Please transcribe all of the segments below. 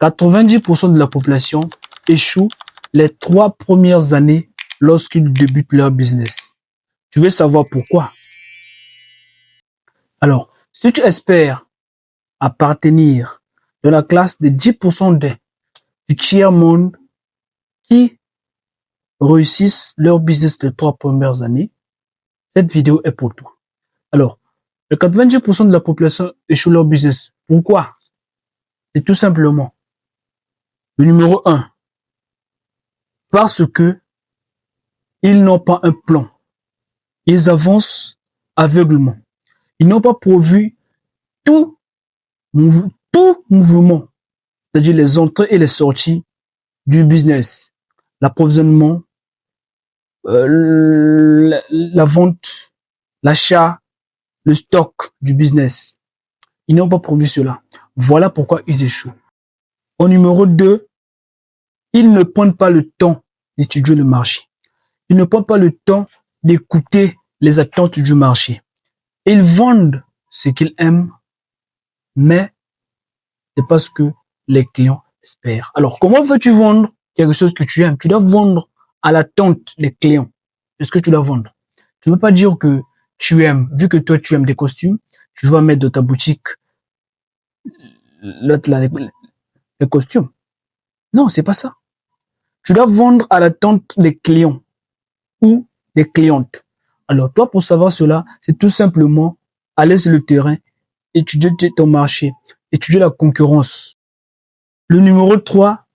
90% de la population échoue les 3 premières années lorsqu'ils débutent leur business. Tu veux savoir pourquoi? Alors, si tu espères appartenir dans la classe des 10% du tiers-monde qui réussissent leur business les 3 premières années, cette vidéo est pour toi. Alors, le 90% de la population échoue leur business. Pourquoi? C'est tout simplement le numéro 1. Parce que ils n'ont pas un plan. Ils avancent aveuglement. Ils n'ont pas prévu tout mouvement, c'est-à-dire les entrées et les sorties du business, l'approvisionnement, la vente, l'achat, le stock du business. Ils n'ont pas prévu cela. Voilà pourquoi ils échouent. Au numéro 2, ils ne prennent pas le temps d'étudier le marché. Ils ne prennent pas le temps d'écouter les attentes du marché. Ils vendent ce qu'ils aiment, mais c'est pas ce que les clients espèrent. Alors, comment veux-tu vendre quelque chose que tu aimes? Tu dois vendre à l'attente des clients. C'est ce que tu dois vendre. Tu ne peux pas dire que tu aimes, vu que toi tu aimes des costumes, tu dois mettre dans ta boutique les costumes. Non, c'est pas ça. Tu dois vendre à l'attente des clients ou des clientes. Alors, toi, pour savoir cela, c'est tout simplement aller sur le terrain, étudier ton marché, étudier la concurrence. Le numéro 3,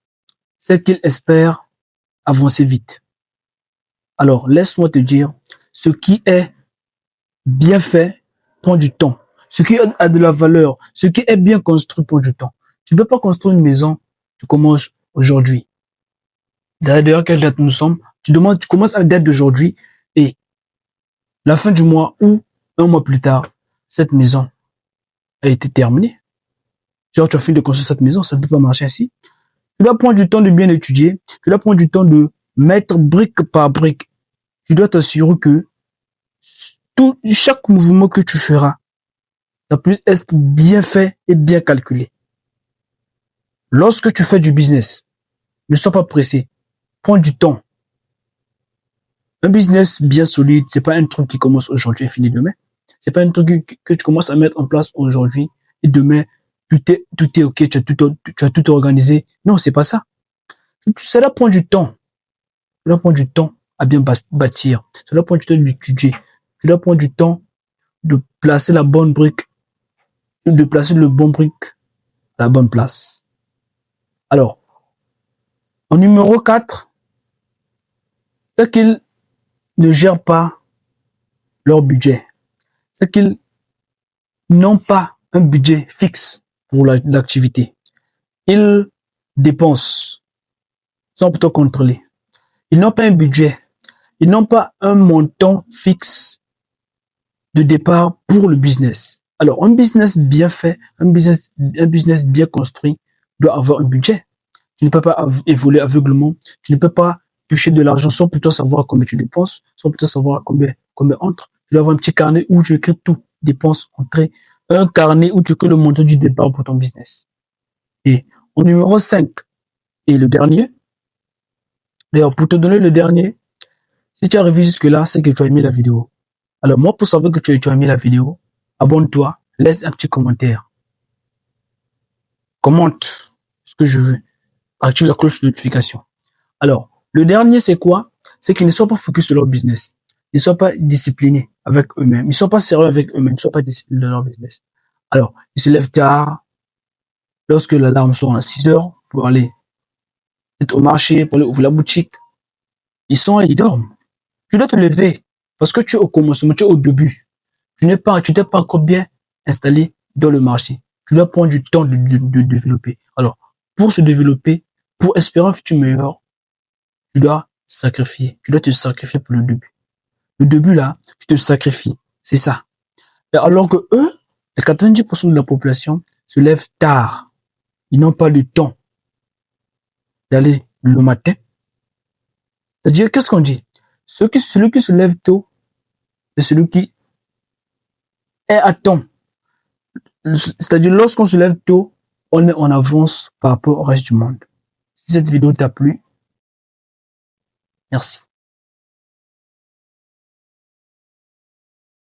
c'est qu'il espère avancer vite. Alors, laisse-moi te dire, ce qui est bien fait prend du temps. Ce qui a de la valeur, ce qui est bien construit prend du temps. Tu ne peux pas construire une maison, tu commences aujourd'hui. D'ailleurs, quelle date nous sommes? Tu commences à la date d'aujourd'hui et la fin du mois ou un mois plus tard, cette maison a été terminée. Genre, tu as fini de construire cette maison, ça ne peut pas marcher ainsi. Tu dois prendre du temps de bien étudier, tu dois prendre du temps de mettre brique par brique. Tu dois t'assurer que chaque mouvement que tu feras, ça puisse être bien fait et bien calculé. Lorsque tu fais du business, ne sois pas pressé. Prends du temps. Un business bien solide, c'est pas un truc qui commence aujourd'hui et finit demain. C'est pas un truc que tu commences à mettre en place aujourd'hui et demain, tout est ok, tu as tout organisé. Non, c'est pas ça. Ça doit prendre du temps. Ça doit prendre du temps à bien bâtir. Ça doit prendre du temps d'étudier. Tu dois prendre du temps de placer la bonne brique, de placer le bon brique à la bonne place. Alors, en numéro 4, c'est qu'ils ne gèrent pas leur budget. C'est qu'ils n'ont pas un budget fixe pour l'activité. Ils dépensent sans plutôt contrôler. Ils n'ont pas un budget. Ils n'ont pas un montant fixe de départ pour le business. Alors, un business bien fait, un business bien construit doit avoir un budget. Tu ne peux pas évoluer aveuglement. Tu ne peux pas toucher de l'argent sans plutôt savoir combien tu dépenses, sans plutôt savoir combien entre. Tu dois avoir un petit carnet où tu écris tout, dépenses, entrées, un carnet où tu écris le montant du départ pour ton business. Et au numéro 5, et le dernier, d'ailleurs, pour te donner le dernier, si tu as révisé jusque-là, c'est que tu as aimé la vidéo. Alors, moi, pour savoir que tu as aimé la vidéo, abonne-toi, laisse un petit commentaire. Commente ce que je veux. Active la cloche de notification. Alors, le dernier, c'est quoi? C'est qu'ils ne sont pas focus sur leur business. Ils ne sont pas disciplinés avec eux-mêmes. Ils ne sont pas sérieux avec eux-mêmes. Ils ne sont pas disciplinés dans leur business. Alors, ils se lèvent tard, lorsque l'alarme sonne à 6 heures, pour aller être au marché, pour aller ouvrir la boutique. Ils sont et ils dorment. Tu dois te lever, parce que tu es au commencement, tu es au début. Tu t'es pas encore bien installé dans le marché. Tu dois prendre du temps de développer. Alors, pour se développer, pour espérer un futur meilleur, tu dois sacrifier. Tu dois te sacrifier pour le début. Le début, là, tu te sacrifies. C'est ça. Et alors que eux, les 90% de la population se lèvent tard. Ils n'ont pas le temps d'aller le matin. C'est-à-dire, qu'est-ce qu'on dit? Celui qui se lève tôt, c'est celui qui est à temps. C'est-à-dire, lorsqu'on se lève tôt, on est en avance par rapport au reste du monde. Si cette vidéo t'a plu, merci.